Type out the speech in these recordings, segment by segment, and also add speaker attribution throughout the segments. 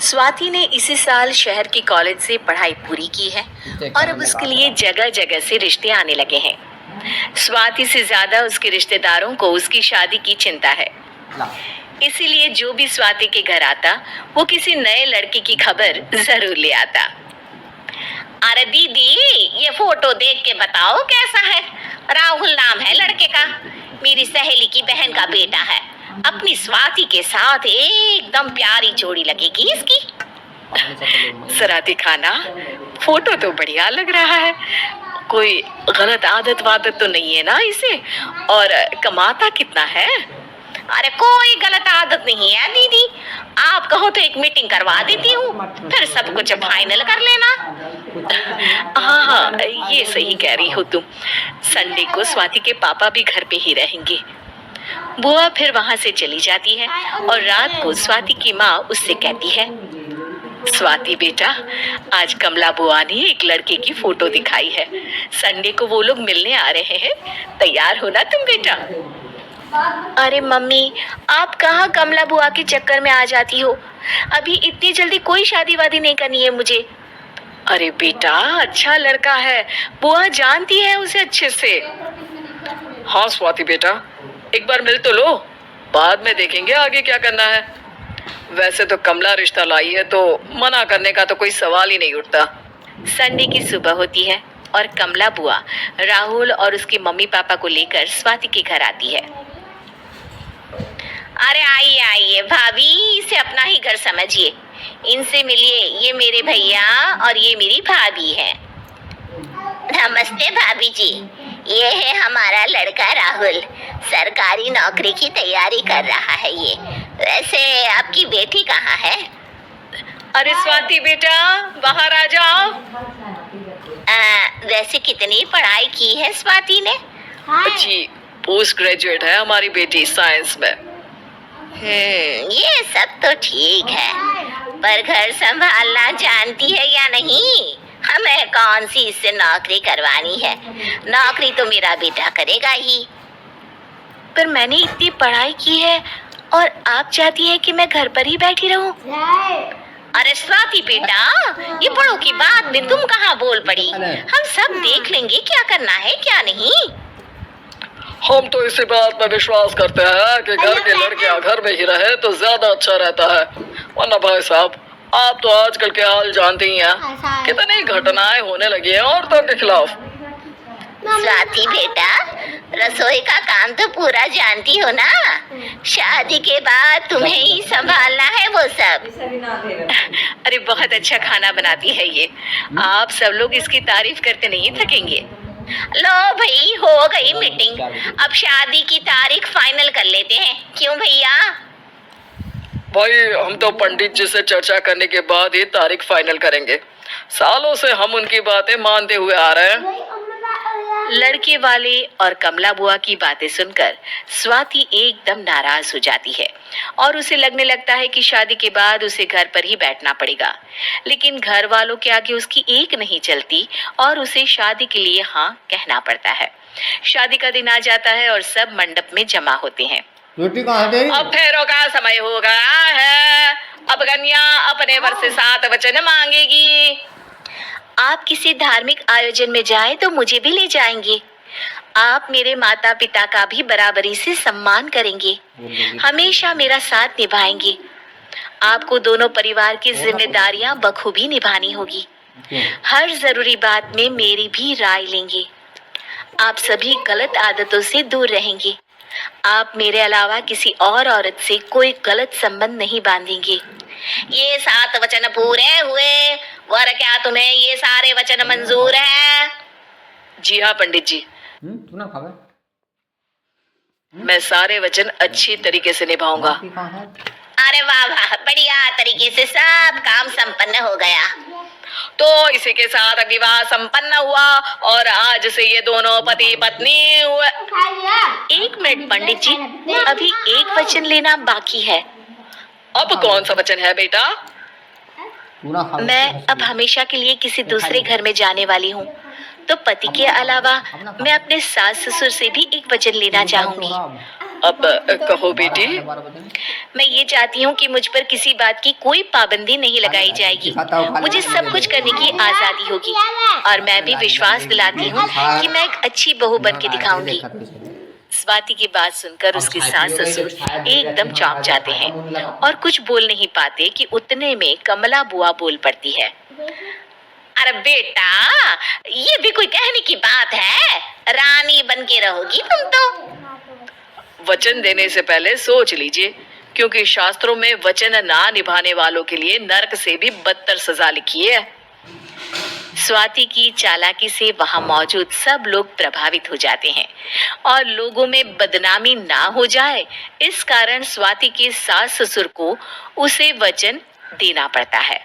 Speaker 1: स्वाति ने इसी साल शहर के कॉलेज से पढ़ाई पूरी की है और अब उसके लिए जगह जगह से रिश्ते आने लगे हैं। स्वाति से ज्यादा उसके रिश्तेदारों को उसकी शादी की चिंता है, इसीलिए जो भी स्वाति के घर आता वो किसी नए लड़के की खबर जरूर ले आता। अरे दीदी, ये फोटो देख के बताओ कैसा है। राहुल नाम है लड़के का, मेरी सहेली की बहन का बेटा है। अपनी स्वाति के साथ एकदम प्यारी जोड़ी लगेगी इसकी। जरा दिखाना, फोटो तो बढ़िया लग रहा है। कोई गलत आदत वादत तो नहीं है ना इसे? और कमाता कितना है? अरे कोई गलत आदत नहीं है दीदी, आप कहो तो एक मीटिंग करवा देती हूँ, फिर सब कुछ फाइनल कर लेना। हाँ, ये सही कह रही हो तुम। संडे को स्वाति के पापा भी घर पे ही रहेंगे। बुआ फिर वहाँ से चली जाती है और रात को स्वाति की माँ उससे कहती है, स्वाति बेटा, आज कमला बुआ ने एक लड़के की फोटो दिखाई है। संडे को वो लोग मिलने आ रहे हैं, तैयार हो ना तुम बेटा? अरे मम्मी, आप कहाँ कमला बुआ के चक्कर में आ जाती हो? अभी इतनी जल्दी कोई शादी वादी नहीं करनी है मुझे। अरे बेटा, अच्छा लड़का है, बुआ जानती है उसे अच्छे से। हाँ स्वाति बेटा, एक बार मिल तो लो, बाद में देखेंगे आगे क्या करना है। वैसे तो कमला रिश्ता लाई है तो मना करने का तो कोई सवाल ही नहीं उठता। संडे की सुबह होती है और कमला बुआ राहुल और उसके मम्मी पापा को लेकर स्वाति के घर आती है। अरे आइए आइए भाभी, इसे अपना ही घर समझिए, इनसे मिलिए। ये मेरे भैया और ये मेरी भाभी है। नमस्ते भाभी जी, ये है हमारा लड़का राहुल, सरकारी नौकरी की तैयारी कर रहा है ये। वैसे आपकी बेटी कहाँ है? अरे स्वाति बेटा, बाहर आ जाओ। वैसे कितनी पढ़ाई की है स्वाति ने? जी, पोस्ट ग्रेजुएट है हमारी बेटी साइंस में। ये सब तो ठीक है, पर घर संभालना जानती है या नहीं? हमें कौन सी इससे नौकरी करवानी है? नौकरी तो मेरा बेटा करेगा ही। पर मैंने इतनी पढ़ाई की है और आप चाहती हैं कि मैं घर पर ही बैठी रहूं? अरे स्वाति बेटा, ये बड़ों की बात में तुम कहाँ बोल पड़ी? हम सब देख लेंगे क्या करना है क्या नहीं। हम तो इसी बात में विश्वास करते हैं कि घर के लड़कियां घर में ही रहे तो ज्यादा अच्छा रहता है, वरना भाई साहब आप तो आजकल के हाल जानते ही हैं, कितनी घटनाएं होने लगी हैं औरतों के खिलाफ। स्वाति बेटा, रसोई का काम तो पूरा जानती हो ना? शादी के बाद तुम्हें ही संभालना है वो सब। अरे बहुत अच्छा खाना बनाती है ये, आप सब लोग इसकी तारीफ करते नहीं थकेंगे। लो भाई, हो गई मीटिंग, अब शादी की तारीख फाइनल कर लेते हैं, क्यों भैया? भाई हम तो पंडित जी से चर्चा करने के बाद ही तारीख फाइनल करेंगे, सालों से हम उनकी बातें मानते हुए आ रहे हैं। लड़के वाले और कमला बुआ की बातें सुनकर स्वाति एकदम नाराज हो जाती है और उसे लगने लगता है कि शादी के बाद उसे घर पर ही बैठना पड़ेगा। लेकिन घर वालों के आगे उसकी एक नहीं चलती और उसे शादी के लिए हाँ कहना पड़ता है। शादी का दिन आ जाता है और सब मंडप में जमा होते हैं। अब फेरों का समय हो गया है, अब कन्या अपने वर से 7 वचन मांगेगी। आप किसी धार्मिक आयोजन में जाएं तो मुझे भी ले जाएंगे। आप मेरे माता पिता का भी बराबरी से सम्मान करेंगे, हमेशा मेरा साथ निभाएंगे। आपको दोनों परिवार की जिम्मेदारियां बखूबी निभानी होगी। हर जरूरी बात में मेरी भी राय लेंगे। आप सभी गलत आदतों से दूर रहेंगे। आप मेरे अलावा किसी और औरत से कोई गलत संबंध नहीं बांधेंगे। ये 7 वचन पूरे हुए, वर क्या तुम्हें ये सारे वचन मंजूर हैं? जी हाँ पंडित जी, मैं सारे वचन अच्छी तरीके से निभाऊंगा। अरे वाह वाह, बढ़िया तरीके से सब काम संपन्न हो गया। तो इसी के साथ विवाह संपन्न हुआ और आज से ये दोनों पति पत्नी हुए। 1 मिनट पंडित जी, अभी एक वचन लेना बाकी है। अब कौन सा वचन है बेटा? मैं अब हमेशा के लिए किसी दूसरे घर में जाने वाली हूँ। तो पति के अलावा मैं अपने सास ससुर से भी एक वचन लेना चाहूंगी। अब कहो बेटी। मैं ये चाहती हूँ कि मुझ पर किसी बात की कोई पाबंदी नहीं लगाई जाएगी। मुझे सब कुछ करने की आजादी होगी और मैं भी विश्वास दिलाती हूँ कि मैं एक अच्छी बहू बन के दिखाऊंगी। स्वाति की बात सुनकर उसके सास ससुर एकदम चौंक जाते हैं और कुछ बोल नहीं पाते कि उतने में कमला बुआ बोल पड़ती है। अरे बेटा, ये भी कोई कहने की बात है? रानी बन के रहोगी तुम तो। वचन देने से पहले सोच लीजिए, क्योंकि शास्त्रों में वचन ना निभाने वालों के लिए नरक से भी बदतर सजा लिखी है। स्वाति की चालाकी से वहां मौजूद सब लोग प्रभावित हो जाते हैं और लोगों में बदनामी ना हो जाए, इस कारण स्वाति के सास ससुर को उसे वचन देना पड़ता है।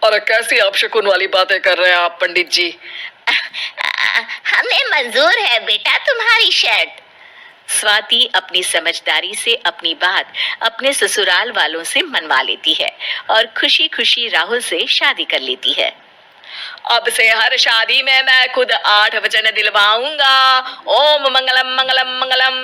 Speaker 1: और कैसी अपशकुन वाली बातें कर रहे हैं आप पंडित जी? हमें मंजूर है बेटा तुम्हारी शर्त। स्वाति अपनी समझदारी से अपनी बात अपने ससुराल वालों से मनवा लेती है और खुशी खुशी राहुल से शादी कर लेती है। अब से हर शादी में मैं खुद 8 वचन दिलवाऊंगा। ओम मंगलम मंगलम मंगलम।